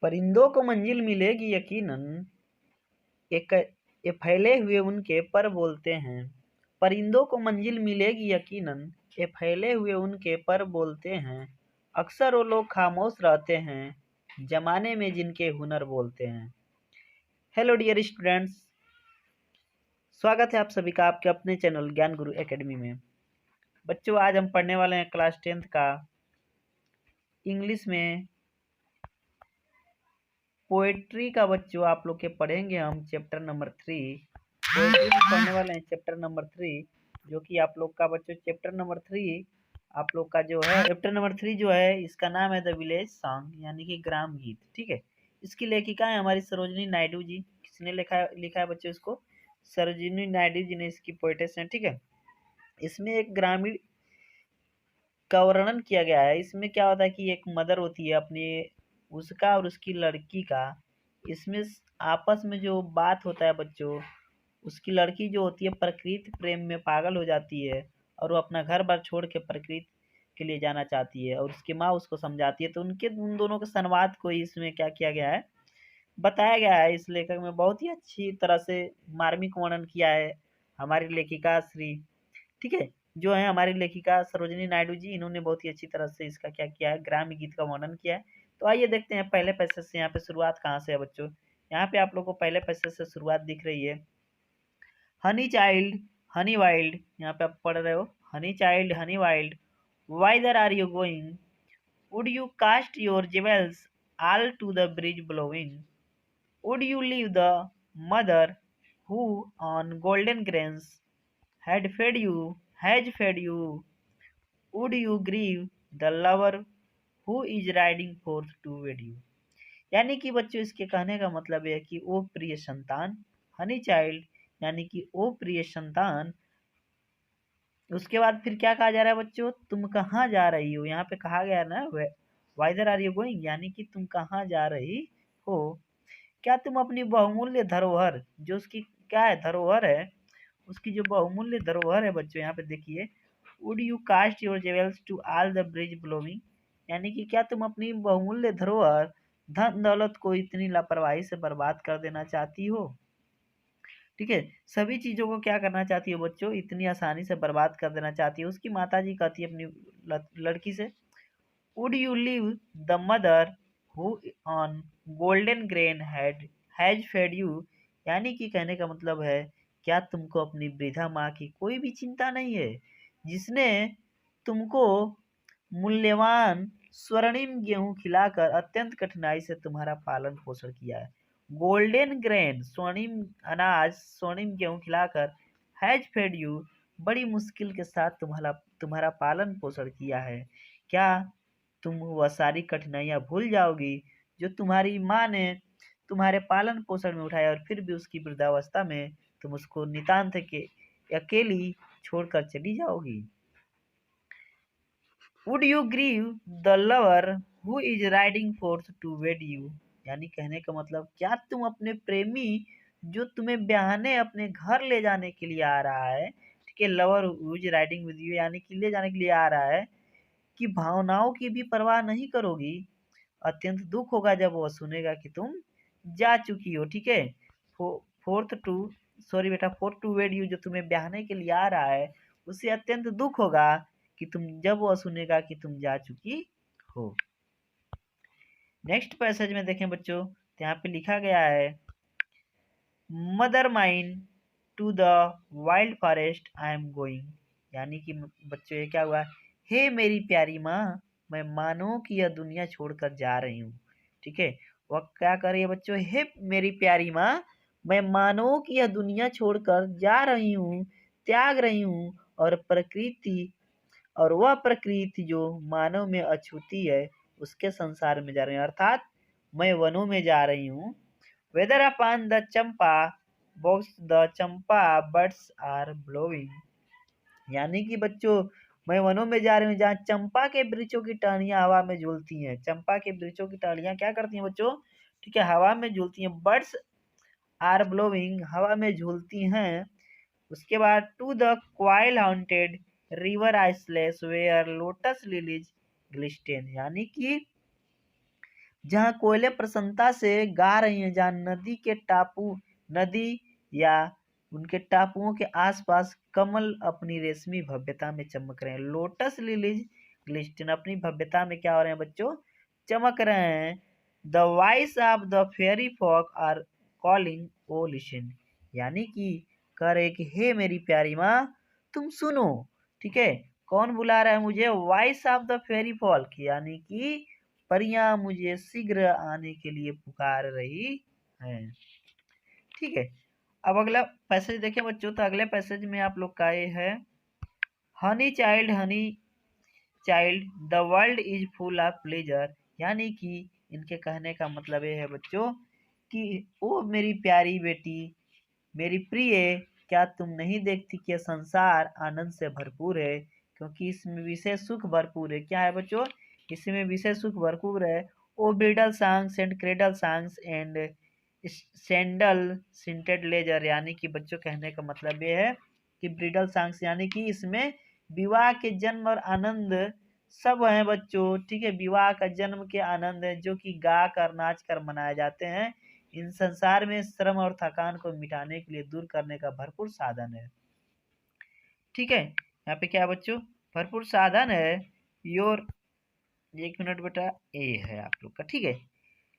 परिंदों को मंजिल मिलेगी यकीनन, एक ये फैले हुए उनके पर बोलते हैं। परिंदों को मंजिल मिलेगी यकीनन, ये फैले हुए उनके पर बोलते हैं। अक्सर वो लोग खामोश रहते हैं, जमाने में जिनके हुनर बोलते हैं। हेलो डियर स्टूडेंट्स, स्वागत है आप सभी का आपके अपने चैनल ज्ञान गुरु एकेडमी में। बच्चों, आज हम पढ़ने वाले हैं क्लास 10th का इंग्लिश में पोएट्री का। बच्चों, आप लोग के पढ़ेंगे हम चैप्टर नंबर 3। पोएट्री में पढ़ने वाले हैं चैप्टर नंबर 3, जो कि आप लोग का बच्चों चैप्टर नंबर 3 आप लोग का जो है चैप्टर नंबर 3 जो है इसका नाम है द विलेज सॉन्ग, यानी कि ग्राम गीत। ठीक है, इसकी लेखिका है हमारी सरोजिनी नायडू जी। किसने लिखा है बच्चों इसको? सरोजिनी नायडू जी ने इसकी पोएटेस हैं। ठीक है, इसमें एक ग्रामीण का वर्णन किया गया है। इसमें क्या होता है कि एक मदर होती है अपनी, उसका और उसकी लड़की का, इसमें आपस में जो बात होता है बच्चों, उसकी लड़की जो होती है प्रकृति प्रेम में पागल हो जाती है और वो अपना घर बार छोड़ के प्रकृति के लिए जाना चाहती है, और उसकी माँ उसको समझाती है। तो उन दोनों के संवाद को इसमें क्या किया गया है, बताया गया है। इस लेखक में बहुत ही अच्छी तरह से मार्मिक वर्णन किया है हमारी लेखिका श्री, ठीक है, जो है हमारी लेखिका सरोजिनी नायडू जी। इन्होंने बहुत ही अच्छी तरह से इसका क्या किया है, ग्राम्य गीत का वर्णन किया है। तो आइए देखते हैं पहले पैसेज से यहाँ पे शुरुआत कहाँ से है बच्चों। यहाँ पे आप लोग को पहले पैसेज से शुरुआत दिख रही है। हनी चाइल्ड हनी वाइल्ड, यहाँ पे आप पढ़ रहे हो, honey child honey wild, whither are you going, would you cast your jewels all to the bridge blowing, would you leave the mother who on golden grains had fed you, has fed you, would you grieve the lover who is riding forth to wed you। यानी कि बच्चों इसके कहने का मतलब है कि ओ प्रिय संतान, हनी चाइल्ड यानी कि ओ प्रिय संतान। उसके बाद फिर क्या कहा जा रहा है बच्चों, तुम कहाँ जा रही हो। यहाँ पे कहा गया ना वाइदर आर यू गोइंग, यानी कि तुम कहाँ जा रही हो। क्या तुम अपनी बहुमूल्य धरोहर, जो उसकी क्या है धरोहर है, उसकी जो बहुमूल्य धरोहर है बच्चों, यहाँ पे देखिए, would you cast your jewels to all the breeze blowing, यानी कि क्या तुम अपनी बहुमूल्य धरोहर धन दौलत को इतनी लापरवाही से बर्बाद कर देना चाहती हो। ठीक है, सभी चीजों को क्या करना चाहती हो बच्चों, इतनी आसानी से बर्बाद कर देना चाहती है। उसकी माता जी कहती है अपनी लड़की से, would you live the mother who on golden grain has fed you, यानी कि कहने का मतलब है, क्या तुमको अपनी वृद्धा माँ की कोई भी चिंता नहीं है, जिसने तुमको मूल्यवान स्वर्णिम गेहूं खिलाकर अत्यंत कठिनाई से तुम्हारा पालन पोषण किया है। गोल्डन ग्रेन स्वर्णिम अनाज, स्वर्णिम गेहूं खिलाकर हैज फेड यू, बड़ी मुश्किल के साथ तुम्हारा पालन पोषण किया है। क्या तुम वह सारी कठिनाइयां भूल जाओगी जो तुम्हारी माँ ने तुम्हारे पालन पोषण में उठाया, और फिर भी उसकी वृद्धावस्था में तुम उसको नितांत के अकेली छोड़कर चली जाओगी। Would you grieve the lover who is riding forth to wed you, यानी कहने का मतलब, क्या तुम अपने प्रेमी जो तुम्हें ब्याहने अपने घर ले जाने के लिए आ रहा है, ठीक है, lover who is riding with you यानी कि ले जाने के लिए आ रहा है, कि भावनाओं की भी परवाह नहीं करोगी। अत्यंत दुख होगा जब वह सुनेगा कि तुम जा चुकी हो। ठीक है, फोर्थ टू सॉरी बेटा, फोर्थ टू वेड यू जो तुम्हें ब्याहने के लिए आ रहा है, उसे अत्यंत दुख होगा कि तुम, जब वह सुनेगा कि तुम जा चुकी हो। नेक्स्ट पैसेज में देखें बच्चों, तो यहाँ पे लिखा गया है, mother mine to the wild forest I am going, यानी कि बच्चों ये क्या हुआ, हे मेरी प्यारी माँ, मैं मानो कि यह दुनिया छोड़कर जा रही हूँ। ठीक है, वह क्या कर रही है बच्चों, हे मेरी प्यारी माँ, मैं मानो कि यह दुनिया छोड़कर जा रही हूँ, त्याग रही हूँ, और वह प्रकृति जो मानव में अछूती है उसके संसार में जा रही हूँ, अर्थात मैं वनों में जा रही हूँ। Whether upon the champa boughs the champa buds are blowing, यानी कि बच्चों मैं वनों में जा रही हूँ जहाँ चंपा के वृक्षों की टहनियाँ हवा में झूलती हैं। चंपा के वृक्षों की टहनियाँ क्या करती हैं बच्चों, ठीक है, हवा में झूलती हैं। बर्ड्स आर ब्लोइंग, हवा में झूलती हैं। उसके बाद to the coil haunted river isles where lotus lilies glisten, यानी कि जहाँ कोयले प्रसन्नता से गा रही हैं, जहाँ नदी या उनके टापुओं के आसपास कमल अपनी रेशमी भव्यता में चमक रहे हैं। लोटस लिलीज ग्लिस्टन अपनी भव्यता में क्या हो रहे हैं बच्चों, चमक रहे हैं। The voice of the fairy folk are calling O listen, यानी कि कह रहे कि हे मेरी प्यारी माँ तुम सुनो। ठीक है, कौन बुला रहा है मुझे, voice of the fairy folk, यानी कि परियां मुझे शीघ्र आने के लिए पुकार रही हैं। ठीक है, अब अगला पैसेज देखें बच्चों, तो अगले पैसेज में आप लोग का ये है, honey child the world is full of pleasure, यानी कि इनके कहने का मतलब ये है बच्चों कि ओ मेरी प्यारी बेटी, मेरी प्रिय, क्या तुम नहीं देखती कि यह संसार आनंद से भरपूर है, क्योंकि इसमें विशेष सुख भरपूर है। क्या है बच्चों, इसमें विशेष सुख भरपूर है। O bridal songs and cradle songs and sandal scented leisure, यानी कि बच्चों कहने का मतलब ये है कि ब्रिडल सॉन्ग्स यानी कि इसमें विवाह के जन्म और आनंद सब हैं बच्चों। ठीक है, विवाह का जन्म के आनंद है जो कि गा कर नाच कर मनाए जाते हैं। इन संसार में श्रम और थकान को मिटाने के लिए दूर करने का भरपूर साधन है। ठीक है, यहाँ पे क्या बच्चों, भरपूर साधन है। योर, एक मिनट बेटा, ए है आप लोग का। ठीक है,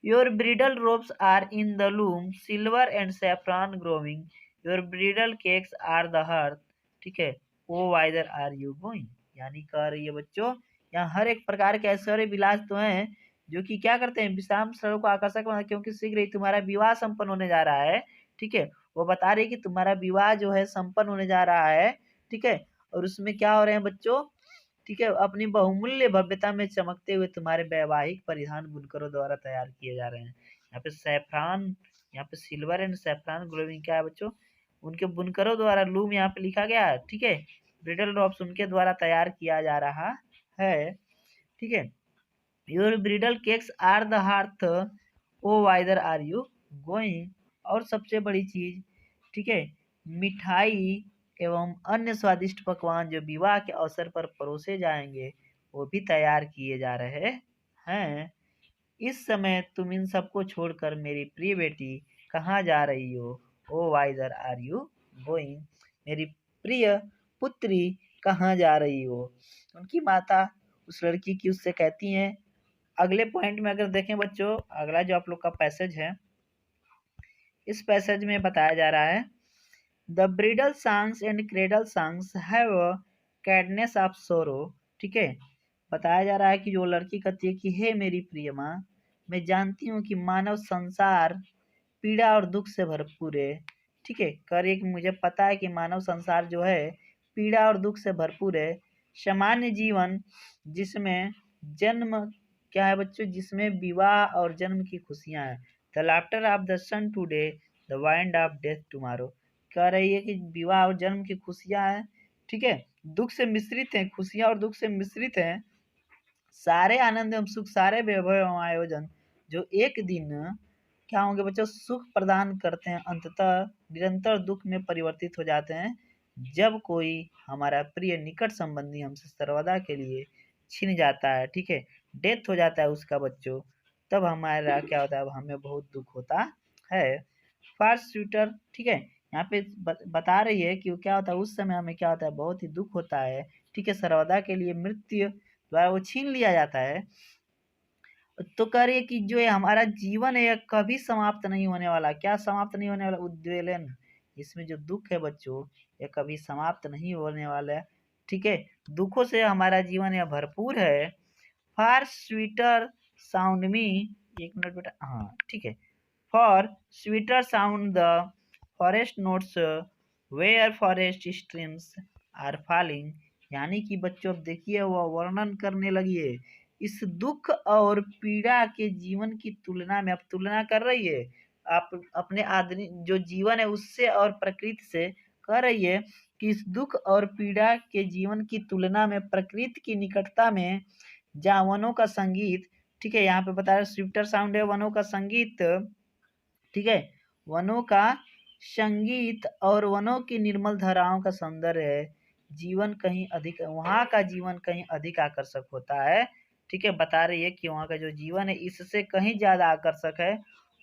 your bridal robes are in the loom, silver and saffron glowing, your bridal cakes are the hearth. ठीक है, O whither are you going, यानी कह रही है बच्चों यहाँ हर एक प्रकार के ऐश्वर्य विलास तो हैं जो कि क्या करते हैं, विश्राम स्थलों को आकर्षक बना, क्योंकि शीघ्र ही तुम्हारा विवाह संपन्न होने जा रहा है। ठीक है, वो बता रही है कि तुम्हारा विवाह जो है संपन्न होने जा रहा है। ठीक है, और उसमें क्या हो रहे हैं बच्चों, ठीक है, अपनी बहुमूल्य भव्यता में चमकते हुए तुम्हारे वैवाहिक परिधान बुनकरों द्वारा तैयार किए जा रहे हैं। यहाँ पे सैफरान, यहाँ पे सिल्वर एंड सैफरान ग्लोविंग क्या है बच्चों, उनके बुनकरों द्वारा, लूम यहाँ पे लिखा गया है। ठीक है, ब्रिडल ड्रॉप्स उनके द्वारा तैयार किया जा रहा है। ठीक है, your bridal cakes are the hearth, O whither are you going, और सबसे बड़ी चीज, ठीक है, मिठाई एवं अन्य स्वादिष्ट पकवान जो विवाह के अवसर पर परोसे जाएंगे वो भी तैयार किए जा रहे हैं। इस समय तुम इन सबको छोड़कर मेरी प्रिय बेटी कहाँ जा रही हो, ओ वाइदर आर यू गोइंग, मेरी प्रिय पुत्री कहाँ जा रही हो। उनकी माता उस लड़की की उससे कहती हैं। अगले पॉइंट में अगर देखें बच्चों, अगला जो आप लोग का पैसेज है, इस पैसेज में बताया जा रहा है, the bridal songs and cradle songs have cadence of sorrow. ठीक है, बताया जा रहा है कि जो लड़की कहती है कि हे मेरी प्रिय माँ, मैं जानती हूँ कि मानव संसार पीड़ा और दुख से भरपूर है। ठीक है, कह रही है कि मुझे पता है कि मानव संसार जो है पीड़ा और दुख से भरपूर है। सामान्य जीवन जिसमें जन्म, क्या है बच्चों, जिसमें विवाह और जन्म की खुशियां हैं। The laughter of the sun today, the wind of death tomorrow, कह रही है कि विवाह और जन्म की खुशियां हैं। ठीक है, दुख से मिश्रित हैं, खुशियां और दुख से मिश्रित हैं। सारे आनंद एवं सुख, सारे वैभव एवं आयोजन जो एक दिन क्या होंगे बच्चों, सुख प्रदान करते हैं, अंततः निरंतर दुख में परिवर्तित हो जाते हैं जब कोई हमारा प्रिय निकट संबंधी हमसे सर्वदा के लिए छिन जाता है। ठीक है, डेथ हो जाता है उसका बच्चों, तब हमारा क्या होता है, हमें बहुत दुख होता है। फार स्वीटर, ठीक है, यहाँ पे बता रही है कि क्या होता है, उस समय हमें क्या होता है, बहुत ही दुख होता है। ठीक है, सर्वदा के लिए मृत्यु द्वारा वो छीन लिया जाता है। तो कह रही है कि जो ये हमारा जीवन है यह कभी समाप्त नहीं होने वाला। क्या समाप्त नहीं होने वाला, उद्वेलन, इसमें जो दुख है बच्चों ये कभी समाप्त नहीं होने वाला है। ठीक है, दुखों से हमारा जीवन यह भरपूर है। फार स्वीटर साउंड मी, एक मिनट बेटा, हाँ ठीक है, far sweeter sound the forest notes where forest streams are falling, यानी कि बच्चों अब देखिए वह वर्णन करने लगी है इस दुख और पीड़ा के जीवन की तुलना में, अब तुलना कर रही है आप अपने आदमी जो जीवन है उससे और प्रकृति से, कह रही है कि इस दुख और पीड़ा के जीवन की तुलना में प्रकृति की निकटता में जहाँ वनों का संगीत, ठीक है, यहाँ पे बता रहे स्विफ्टर साउंड है वनों का संगीत। ठीक है, वनों का संगीत और वनों की निर्मल धाराओं का सौंदर्य है, जीवन कहीं अधिक, वहाँ का जीवन कहीं अधिक आकर्षक होता है। ठीक है, बता रही है कि वहाँ का जो जीवन है इससे कहीं ज्यादा आकर्षक है।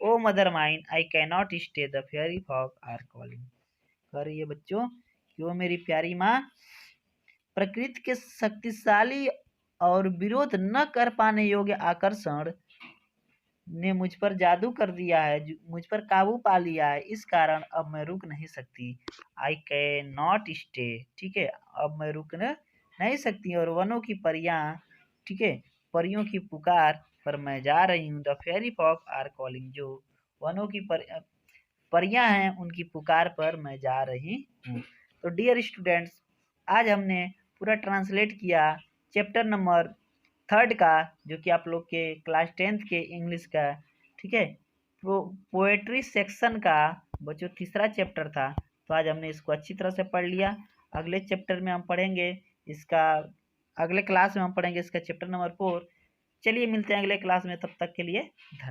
O mother mine I can not stay the fairy folk are calling. कह रही है बच्चों कि वो मेरी प्यारी माँ प्रकृति के शक्तिशाली और विरोध न कर पाने योग्य आकर्षण ने मुझ पर जादू कर दिया है, मुझ पर काबू पा लिया है, इस कारण अब मैं रुक नहीं सकती। आई कैन नॉट स्टे, ठीक है, अब मैं रुक नहीं सकती। और वनों की परियां, ठीक है, परियों की पुकार पर मैं जा रही हूँ। The fairy folk are calling, जो वनों की परियां हैं उनकी पुकार पर मैं जा रही हूँ। तो डियर स्टूडेंट्स, आज हमने पूरा ट्रांसलेट किया चैप्टर नंबर 3 का, जो कि आप लोग के क्लास 10th के इंग्लिश का, ठीक है, पोएट्री सेक्शन का बच्चों तीसरा चैप्टर था। तो आज हमने इसको अच्छी तरह से पढ़ लिया। अगले चैप्टर में हम पढ़ेंगे इसका, अगले क्लास में हम पढ़ेंगे इसका चैप्टर नंबर 4। चलिए मिलते हैं अगले क्लास में, तब तक के लिए धन्यवाद।